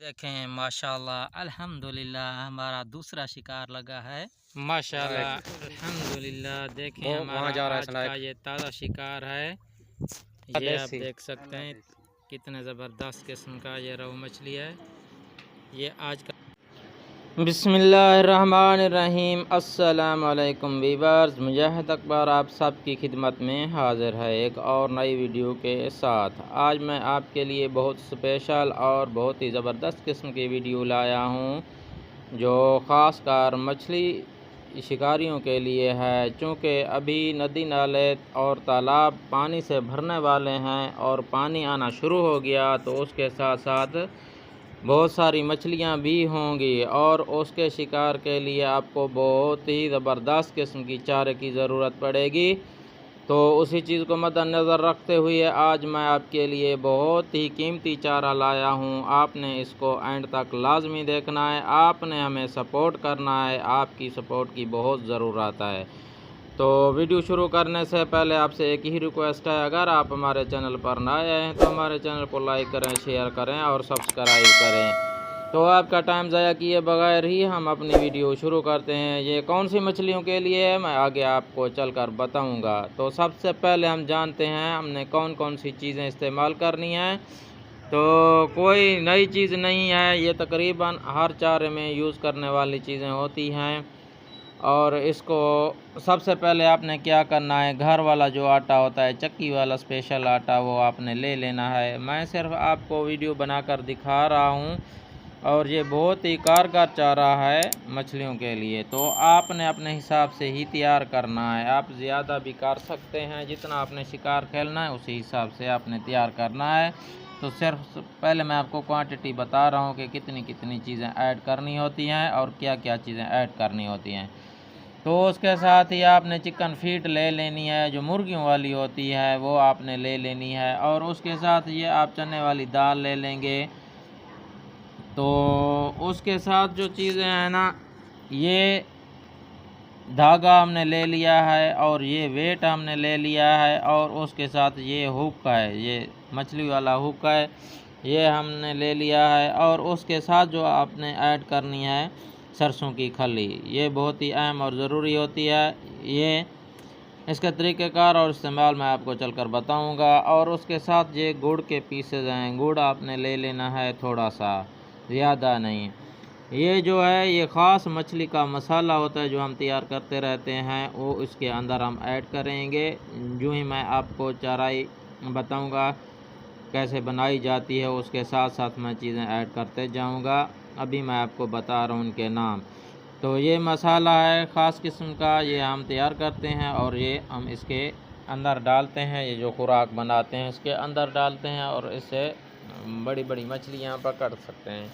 देखें माशाल्लाह अल्हम्दुलिल्लाह हमारा दूसरा शिकार लगा है। माशाल्लाह अल्हम्दुलिल्लाह देखें वो हमारा वहाँ जा रहा है आज स्नाइप। का ये ताज़ा शिकार है। ये आप देसी देख सकते हैं कितने ज़बरदस्त किस्म का ये रोहू मछली है। ये आज का बिस्मिल्लाहिर्रहमानिर्रहीम। अस्सलाम वालेकुम वीवर्स, मुजाहिद अकबर आप सबकी खिदमत में हाज़िर है एक और नई वीडियो के साथ। आज मैं आपके लिए बहुत स्पेशल और बहुत ही ज़बरदस्त किस्म की वीडियो लाया हूँ, जो ख़ास कर मछली शिकारियों के लिए है। चूँकि अभी नदी नाले और तालाब पानी से भरने वाले हैं और पानी आना शुरू हो गया, तो उसके साथ साथ बहुत सारी मछलियां भी होंगी और उसके शिकार के लिए आपको बहुत ही ज़बरदस्त किस्म की चारे की ज़रूरत पड़ेगी। तो उसी चीज़ को मद्देनज़र रखते हुए आज मैं आपके लिए बहुत ही कीमती चारा लाया हूं। आपने इसको एंड तक लाजमी देखना है, आपने हमें सपोर्ट करना है, आपकी सपोर्ट की बहुत ज़रूरत है। तो वीडियो शुरू करने से पहले आपसे एक ही रिक्वेस्ट है, अगर आप हमारे चैनल पर नए हैं तो हमारे चैनल को लाइक करें, शेयर करें और सब्सक्राइब करें। तो आपका टाइम ज़ाया किए बगैर ही हम अपनी वीडियो शुरू करते हैं। ये कौन सी मछलियों के लिए है मैं आगे आपको चलकर बताऊंगा। तो सबसे पहले हम जानते हैं हमने कौन कौन सी चीज़ें इस्तेमाल करनी है। तो कोई नई चीज़ नहीं है, ये तकरीबन हर चारे में यूज़ करने वाली चीज़ें होती हैं। और इसको सबसे पहले आपने क्या करना है, घर वाला जो आटा होता है, चक्की वाला स्पेशल आटा, वो आपने ले लेना है। मैं सिर्फ आपको वीडियो बनाकर दिखा रहा हूँ और ये बहुत ही कारगर चारा है मछलियों के लिए। तो आपने अपने हिसाब से ही तैयार करना है, आप ज़्यादा भी कर सकते हैं, जितना आपने शिकार खेलना है उसी हिसाब से आपने तैयार करना है। तो सिर्फ पहले मैं आपको क्वांटिटी बता रहा हूँ कि कितनी कितनी चीज़ें ऐड करनी होती हैं और क्या क्या चीज़ें ऐड करनी होती हैं। तो उसके साथ ही आपने चिकन फीट ले लेनी है, जो मुर्गियों वाली होती है वो आपने ले लेनी है। और उसके साथ ये आप चने वाली दाल ले लेंगे। तो उसके साथ जो चीज़ें हैं ना, ये धागा हमने ले लिया है और ये वेट हमने ले लिया है और उसके साथ ये हुक है, ये मछली वाला हुक है, ये हमने ले लिया है। और उसके साथ जो आपने ऐड करनी है सरसों की खली, ये बहुत ही अहम और ज़रूरी होती है। ये इसका तरीक़ेकार और इस्तेमाल मैं आपको चलकर बताऊंगा। और उसके साथ ये गुड़ के पीसेज हैं, गुड़ आपने ले लेना है थोड़ा सा, ज़्यादा नहीं। ये जो है ये ख़ास मछली का मसाला होता है जो हम तैयार करते रहते हैं, वो इसके अंदर हम ऐड करेंगे। जो ही मैं आपको चाराई बताऊंगा कैसे बनाई जाती है, उसके साथ साथ मैं चीज़ें ऐड करते जाऊंगा। अभी मैं आपको बता रहा हूँ उनके नाम। तो ये मसाला है ख़ास किस्म का, ये हम तैयार करते हैं और ये हम इसके अंदर डालते हैं। ये जो खुराक बनाते हैं इसके अंदर डालते हैं और इससे बड़ी बड़ी मछलियाँ पकड़ सकते हैं।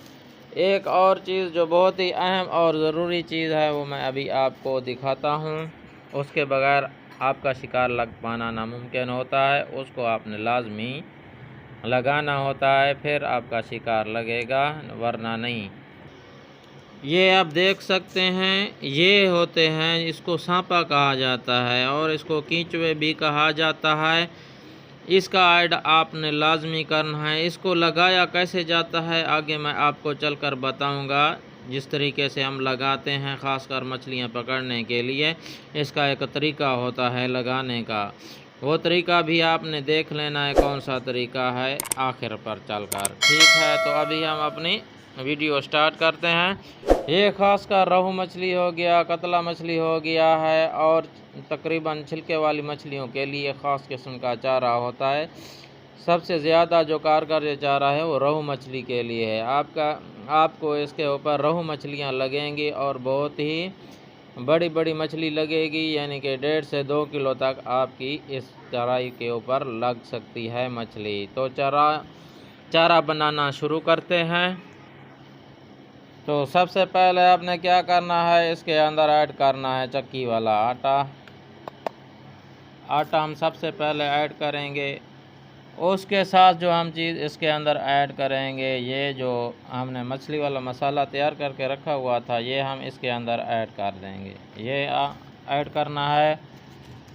एक और चीज़ जो बहुत ही अहम और ज़रूरी चीज़ है वो मैं अभी आपको दिखाता हूँ। उसके बगैर आपका शिकार लग पाना नामुमकिन होता है, उसको आपने लाजमी लगाना होता है, फिर आपका शिकार लगेगा वरना नहीं। ये आप देख सकते हैं, ये होते हैं, इसको सांपा कहा जाता है और इसको कीचुए भी कहा जाता है। इसका ऐड आपने लाजमी करना है। इसको लगाया कैसे जाता है आगे मैं आपको चलकर बताऊंगा। जिस तरीके से हम लगाते हैं ख़ासकर मछलियां पकड़ने के लिए, इसका एक तरीका होता है लगाने का, वो तरीका भी आपने देख लेना है कौन सा तरीका है आखिर पर चलकर। ठीक है, तो अभी हम अपनी वीडियो स्टार्ट करते हैं। ये ख़ासकर रोहू मछली हो गया, कतला मछली हो गया है और तकरीबन छिलके वाली मछलियों के लिए ख़ास किस्म का चारा होता है। सबसे ज़्यादा जो कारगर ये चारा है वो रोहू मछली के लिए है। आपको इसके ऊपर रोहू मछलियाँ लगेंगी और बहुत ही बड़ी बड़ी मछली लगेगी, यानी कि 1.5 से 2 किलो तक आपकी इस चराई के ऊपर लग सकती है मछली। तो चारा बनाना शुरू करते हैं। तो सबसे पहले आपने क्या करना है, इसके अंदर ऐड करना है चक्की वाला आटा। आटा हम सबसे पहले ऐड करेंगे। उसके साथ जो हम चीज़ इसके अंदर ऐड करेंगे, ये जो हमने मछली वाला मसाला तैयार करके रखा हुआ था, ये हम इसके अंदर ऐड कर देंगे। ये ऐड करना है।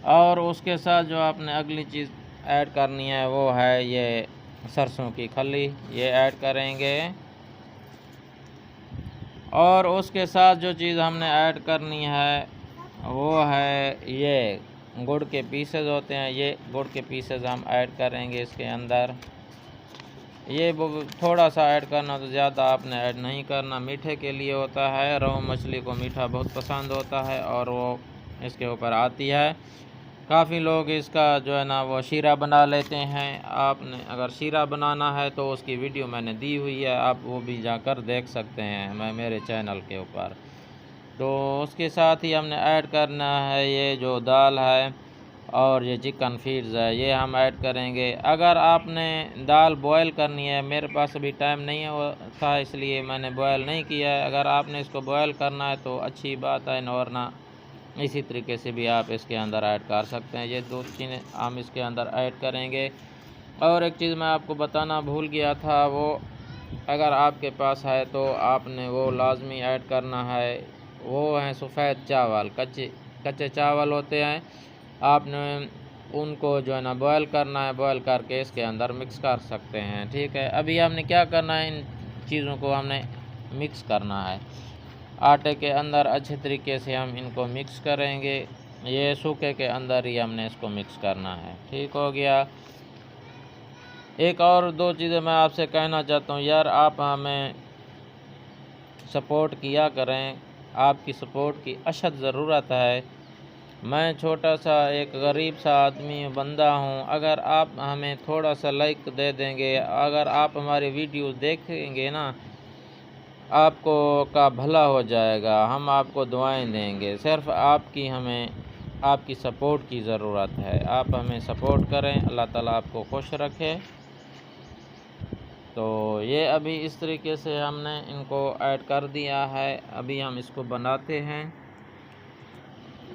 और उसके साथ जो आपने अगली चीज़ ऐड करनी है वो है ये सरसों की खली, ये ऐड करेंगे। और उसके साथ जो चीज़ हमने ऐड करनी है वो है ये गुड़ के पीसेस होते हैं। ये गुड़ के पीसेस हम ऐड करेंगे इसके अंदर। ये थोड़ा सा ऐड करना, तो ज़्यादा आपने ऐड नहीं करना। मीठे के लिए होता है, रोहू मछली को मीठा बहुत पसंद होता है और वो इसके ऊपर आती है। काफ़ी लोग इसका जो है ना वो शीरा बना लेते हैं। आपने अगर शीरा बनाना है तो उसकी वीडियो मैंने दी हुई है, आप वो भी जाकर देख सकते हैं मेरे चैनल के ऊपर। तो उसके साथ ही हमने ऐड करना है ये जो दाल है और ये चिकन फीड्स है, ये हम ऐड करेंगे। अगर आपने दाल बॉयल करनी है, मेरे पास अभी टाइम नहीं था इसलिए मैंने बॉयल नहीं किया है। अगर आपने इसको बॉयल करना है तो अच्छी बात है, वरना इसी तरीके से भी आप इसके अंदर ऐड कर सकते हैं। ये दो चीज़ें हम इसके अंदर ऐड करेंगे। और एक चीज़ मैं आपको बताना भूल गया था, वो अगर आपके पास है तो आपने वो लाजमी ऐड करना है। वो हैं सफ़ेद चावल, कच्चे चावल होते हैं। आपने उनको जो है ना बॉयल करना है, बॉयल करके इसके अंदर मिक्स कर सकते हैं। ठीक है, अभी हमने क्या करना है, इन चीज़ों को हमने मिक्स करना है आटे के अंदर। अच्छे तरीके से हम इनको मिक्स करेंगे। ये सूखे के अंदर ही हमने इसको मिक्स करना है। ठीक हो गया। एक और दो चीज़ें मैं आपसे कहना चाहता हूँ यार, आप हमें सपोर्ट किया करें, आपकी सपोर्ट की अशद ज़रूरत है। मैं छोटा सा एक गरीब सा आदमी बंदा हूँ। अगर आप हमें थोड़ा सा लाइक दे देंगे, अगर आप हमारी वीडियो देखेंगे ना, आपको का भला हो जाएगा। हम आपको दुआएं देंगे। सिर्फ आपकी सपोर्ट की ज़रूरत है। आप हमें सपोर्ट करें, अल्लाह ताला आपको खुश रखे। तो ये अभी इस तरीके से हमने इनको ऐड कर दिया है। अभी हम इसको बनाते हैं।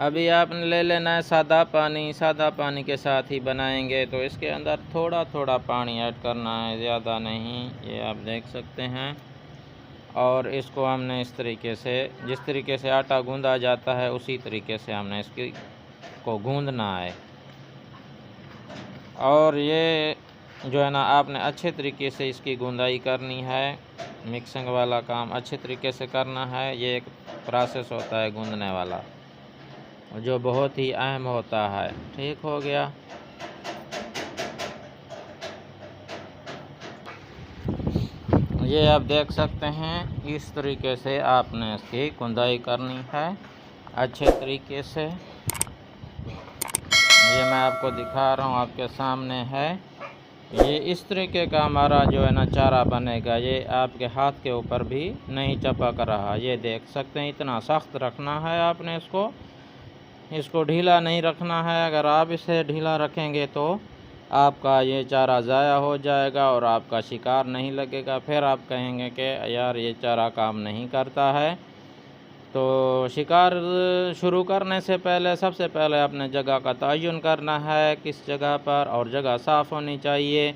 अभी आपने ले लेना है सादा पानी। सादा पानी के साथ ही बनाएंगे तो इसके अंदर थोड़ा थोड़ा पानी ऐड करना है, ज़्यादा नहीं। ये आप देख सकते हैं। और इसको हमने इस तरीके से, जिस तरीके से आटा गूंदा जाता है उसी तरीके से हमने इसको गूंदना है। और ये जो है ना आपने अच्छे तरीके से इसकी गूंदाई करनी है। मिक्सिंग वाला काम अच्छे तरीके से करना है। ये एक प्रोसेस होता है गूंदने वाला, जो बहुत ही अहम होता है। ठीक हो गया। ये आप देख सकते हैं, इस तरीके से आपने इसकी गुंदाई करनी है अच्छे तरीके से। ये मैं आपको दिखा रहा हूँ, आपके सामने है। ये इस तरीके का हमारा जो है ना चारा बनेगा। ये आपके हाथ के ऊपर भी नहीं चपक रहा, ये देख सकते हैं। इतना सख्त रखना है आपने इसको ढीला नहीं रखना है। अगर आप इसे ढीला रखेंगे तो आपका ये चारा ज़ाया हो जाएगा और आपका शिकार नहीं लगेगा। फिर आप कहेंगे कि यार ये चारा काम नहीं करता है। तो शिकार शुरू करने से पहले सबसे पहले अपने जगह का तयन करना है, किस जगह पर, और जगह साफ़ होनी चाहिए।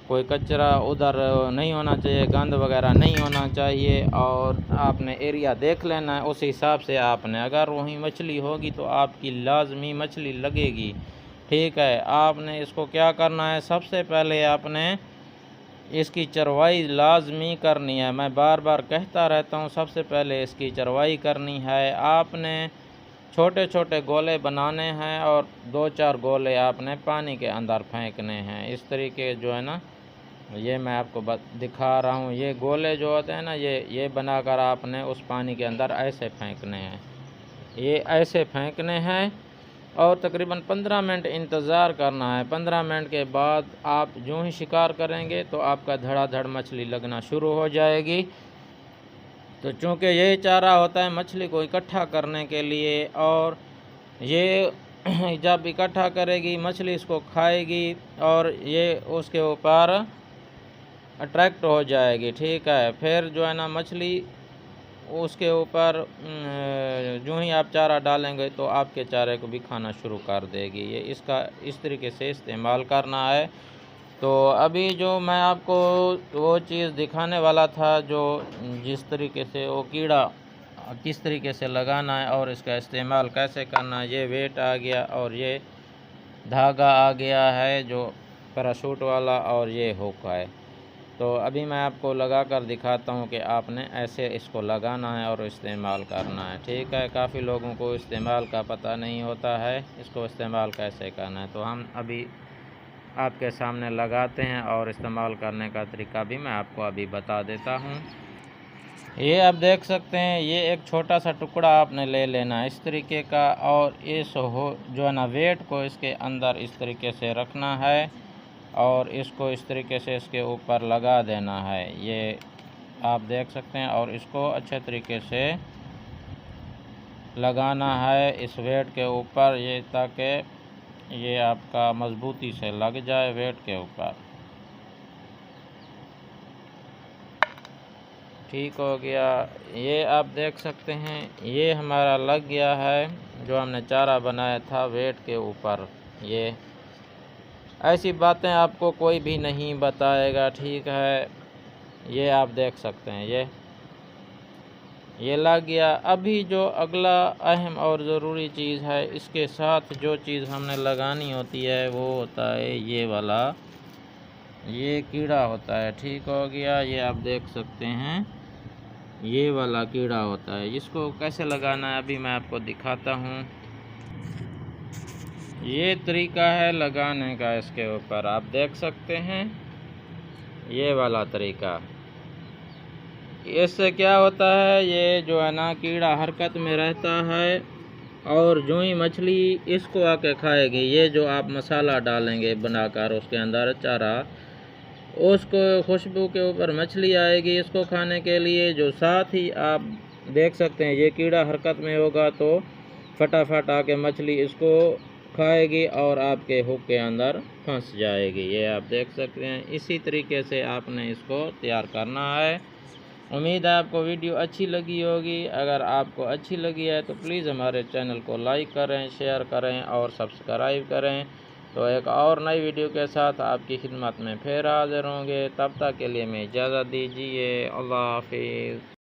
कोई कचरा उधर नहीं होना चाहिए, गंद वगैरह नहीं होना चाहिए। और आपने एरिया देख लेना है, उस हिसाब से आपने, अगर वहीं मछली होगी तो आपकी लाजमी मछली लगेगी। ठीक है, आपने इसको क्या करना है, सबसे पहले आपने इसकी चरवाई लाजमी करनी है। मैं बार बार कहता रहता हूँ, सबसे पहले इसकी चरवाई करनी है। आपने छोटे छोटे गोले बनाने हैं और 2-4 गोले आपने पानी के अंदर फेंकने हैं। इस तरीके जो है ना, ये मैं आपको दिखा रहा हूँ। ये गोले जो होते हैं ना, ये बनाकर आपने उस पानी के अंदर ऐसे फेंकने हैं। ये ऐसे फेंकने हैं और तकरीबन 15 मिनट इंतज़ार करना है। 15 मिनट के बाद आप जो ही शिकार करेंगे तो आपका धड़ाधड़ मछली लगना शुरू हो जाएगी। तो चूँकि ये चारा होता है मछली को इकट्ठा करने के लिए, और ये जब इकट्ठा करेगी मछली इसको खाएगी और ये उसके ऊपर अट्रैक्ट हो जाएगी। ठीक है, फिर जो है ना मछली उसके ऊपर जो ही आप चारा डालेंगे तो आपके चारे को भी खाना शुरू कर देगी। ये इसका इस तरीके से इस्तेमाल करना है। तो अभी जो मैं आपको वो चीज़ दिखाने वाला था, जो जिस तरीके से वो कीड़ा किस तरीके से लगाना है और इसका इस्तेमाल कैसे करना है। ये वेट आ गया और ये धागा आ गया है जो पैराशूट वाला, और ये हुक है। तो अभी मैं आपको लगा कर दिखाता हूँ कि आपने ऐसे इसको लगाना है और इस्तेमाल करना है। ठीक है, काफ़ी लोगों को इस्तेमाल का पता नहीं होता है, इसको इस्तेमाल कैसे करना है। तो हम अभी आपके सामने लगाते हैं और इस्तेमाल करने का तरीका भी मैं आपको अभी बता देता हूँ। ये आप देख सकते हैं, ये एक छोटा सा टुकड़ा आपने ले लेना है इस तरीके का, और इस जो है ना वेट को इसके अंदर इस तरीके से रखना है और इसको इस तरीके से इसके ऊपर लगा देना है। ये आप देख सकते हैं, और इसको अच्छे तरीके से लगाना है इस वेट के ऊपर, ये ताकि ये आपका मज़बूती से लग जाए वेट के ऊपर। ठीक हो गया, ये आप देख सकते हैं, ये हमारा लग गया है जो हमने चारा बनाया था वेट के ऊपर। ये ऐसी बातें आपको कोई भी नहीं बताएगा। ठीक है, ये आप देख सकते हैं, ये लग गया। अभी जो अगला अहम और ज़रूरी चीज़ है, इसके साथ जो चीज़ हमने लगानी होती है वो होता है ये वाला, ये कीड़ा होता है। ठीक हो गया, ये आप देख सकते हैं, ये वाला कीड़ा होता है। इसको कैसे लगाना है अभी मैं आपको दिखाता हूँ। ये तरीका है लगाने का इसके ऊपर, आप देख सकते हैं, ये वाला तरीका। इससे क्या होता है, ये जो है ना कीड़ा हरकत में रहता है, और जो ही मछली इसको आके खाएगी, ये जो आप मसाला डालेंगे बनाकर उसके अंदर चारा, उसको खुशबू के ऊपर मछली आएगी इसको खाने के लिए। जो साथ ही आप देख सकते हैं, ये कीड़ा हरकत में होगा तो फटाफट आके मछली इसको खाएगी और आपके हुक के अंदर फंस जाएगी। ये आप देख सकते हैं, इसी तरीके से आपने इसको तैयार करना है। उम्मीद है आपको वीडियो अच्छी लगी होगी। अगर आपको अच्छी लगी है तो प्लीज़ हमारे चैनल को लाइक करें, शेयर करें और सब्सक्राइब करें। तो एक और नई वीडियो के साथ आपकी खिदमत में फिर हाज़िर होंगे। तब तक के लिए मैं इजाज़त दीजिए। अल्लाह हाफिज़।